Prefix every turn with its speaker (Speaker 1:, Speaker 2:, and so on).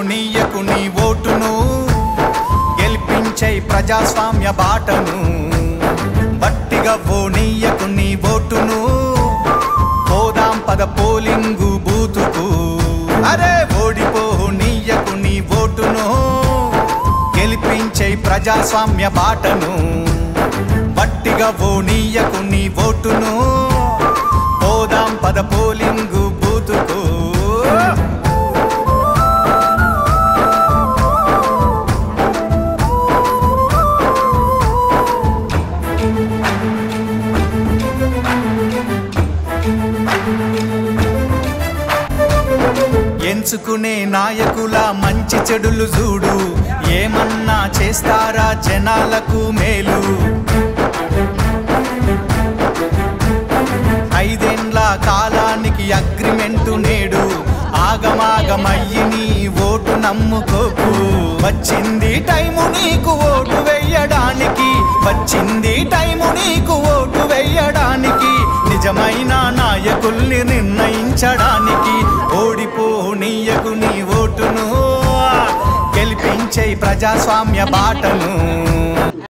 Speaker 1: నీయకు నీ ఓటును గెలిపించే ప్రజాస్వామ్య బాటను బట్టిగా నీయకు నీ ఓటును పోదాం పద పోలింగు బూతుకు అరే ఓడిపో నీయకు నీ ఓటును గెలిపించే ప్రజాస్వామ్య బాటను బట్టిగా నీయకు నీ ఓటును పోదాం పద పోలింగు బూతుకు ఎంచుకునే నాయకుల మంచి చెడులు చూడు ఏమన్నా చేస్తారా జనాలకు మేలు 5 ఏండ్ల కాలానికి అగ్రిమెంటు నేడు ఆగమాగమయ్యి నీ ఓటు నమ్ముకోకు వచ్చింది టైము నీకు ఓటు వెయ్యడానికి వచ్చింది టైము నీకు ఓటు వెయ్యడానికి నిజమైన నాయకుల్ని నిర్ణయించడానికి ఓడిపో నీయకు నీ ఓటును గెలిపించే ప్రజాస్వామ్య బాటను